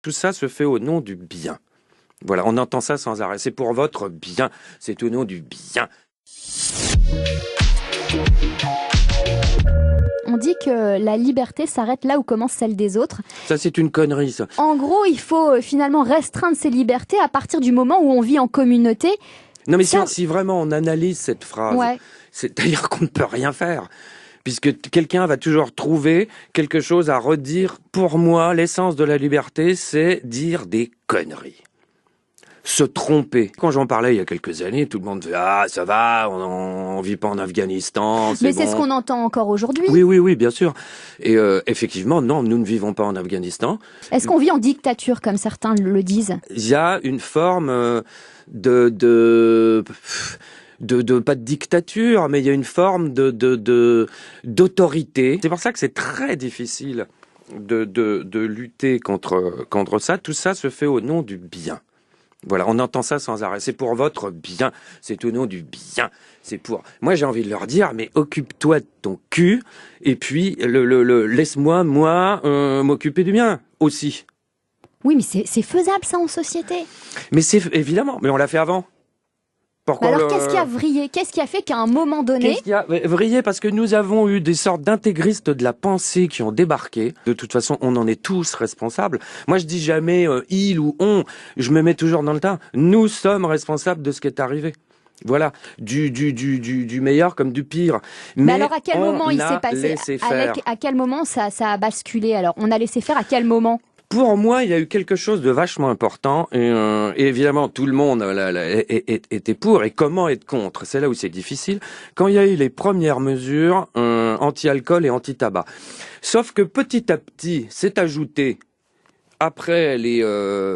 Tout ça se fait au nom du bien. Voilà, on entend ça sans arrêt. C'est pour votre bien, c'est au nom du bien. On dit que la liberté s'arrête là où commence celle des autres. Ça, c'est une connerie, ça. En gros, il faut finalement restreindre ses libertés à partir du moment où on vit en communauté. Non, mais Ça... si vraiment on analyse cette phrase, ouais. c'est-à-dire qu'on ne peut rien faire. Puisque quelqu'un va toujours trouver quelque chose à redire. Pour moi, l'essence de la liberté, c'est dire des conneries. Se tromper. Quand j'en parlais il y a quelques années, tout le monde disait « Ah, ça va, on vit pas en Afghanistan, c'est Mais bon. » c'est ce qu'on entend encore aujourd'hui. Oui, bien sûr. Et effectivement, non, nous ne vivons pas en Afghanistan. Est-ce qu'on vit en dictature, comme certains le disent? Il y a une forme pas de dictature, mais il y a une forme d'autorité. C'est pour ça que c'est très difficile de lutter contre ça. Tout ça se fait au nom du bien. Voilà, on entend ça sans arrêt. C'est pour votre bien, c'est au nom du bien. C'est pour. Moi, j'ai envie de leur dire, mais occupe-toi de ton cul, et puis laisse-moi m'occuper du mien aussi. Oui, mais c'est faisable ça en société. Mais c'est évidemment, mais on l'a fait avant. Pourquoi alors qu'est-ce qui a vrillé? Qu'est-ce qui a fait qu'à un moment donné... Qu'est-ce qui a vrillé? Parce que nous avons eu des sortes d'intégristes de la pensée qui ont débarqué. De toute façon, on en est tous responsables. Moi, je dis jamais il ou on. Je me mets toujours dans le tas. Nous sommes responsables de ce qui est arrivé. Voilà, du meilleur comme du pire. Mais alors à quel moment il s'est passé? À quel moment ça a basculé? Alors on a laissé faire à quel moment? Pour moi, il y a eu quelque chose de vachement important et évidemment tout le monde était pour et comment être contre. C'est là où c'est difficile. Quand il y a eu les premières mesures anti-alcool et anti-tabac. Sauf que petit à petit, c'est ajouté après les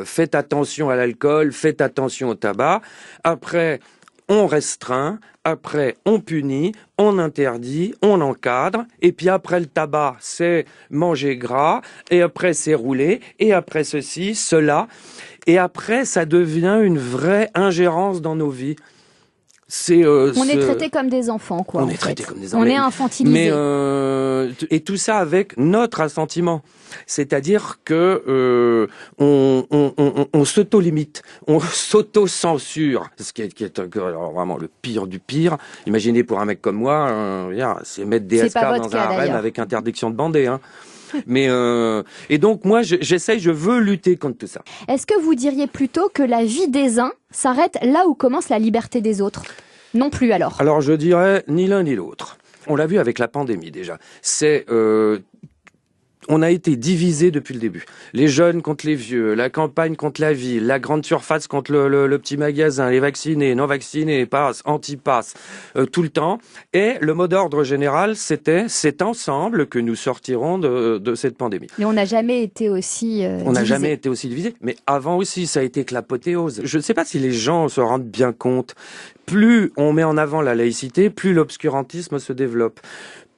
faites attention à l'alcool, faites attention au tabac. Après, on restreint. Après, on punit, on interdit, on encadre. Et puis après le tabac, c'est manger gras. Et après, c'est rouler. Et après ceci, cela. Et après, ça devient une vraie ingérence dans nos vies. On est traités comme des enfants, quoi. On est traités comme des enfants. On est infantilisés. Et tout ça avec notre assentiment. C'est-à-dire que on s'auto-limite, on s'auto-censure, ce qui est alors vraiment le pire du pire. Imaginez pour un mec comme moi, c'est mettre des SK dans un harem avec interdiction de bander. Hein. Mais et donc moi je veux lutter contre tout ça. Est-ce que vous diriez plutôt que la vie des uns s'arrête là où commence la liberté des autres? Non plus alors. Alors je dirais ni l'un ni l'autre. On l'a vu avec la pandémie déjà. On a été divisés depuis le début. Les jeunes contre les vieux, la campagne contre la ville, la grande surface contre le petit magasin, les vaccinés, non vaccinés, pass, anti-pass, tout le temps. Et le mot d'ordre général, c'est ensemble que nous sortirons de cette pandémie. Mais on n'a jamais été aussi On n'a jamais été aussi divisés. Mais avant aussi, ça a été que l'apothéose. Je ne sais pas si les gens se rendent bien compte. Plus on met en avant la laïcité, plus l'obscurantisme se développe.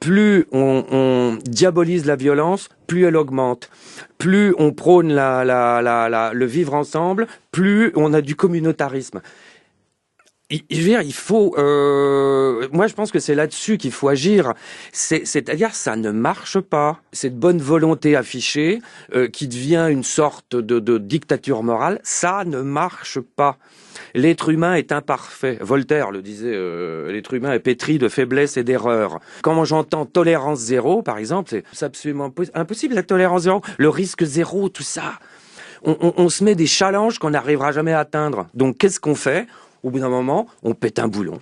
Plus on diabolise la violence, plus elle augmente. Plus on prône le vivre ensemble, plus on a du communautarisme. Il faut. Moi, je pense que c'est là-dessus qu'il faut agir. C'est-à-dire, ça ne marche pas. Cette bonne volonté affichée, qui devient une sorte de dictature morale, ça ne marche pas. L'être humain est imparfait. Voltaire le disait. L'être humain est pétri de faiblesses et d'erreurs. Quand j'entends tolérance zéro, par exemple, c'est absolument impossible la tolérance zéro. Le risque zéro, tout ça. On se met des challenges qu'on n'arrivera jamais à atteindre. Donc, qu'est-ce qu'on fait? Au bout d'un moment, on pète un boulon.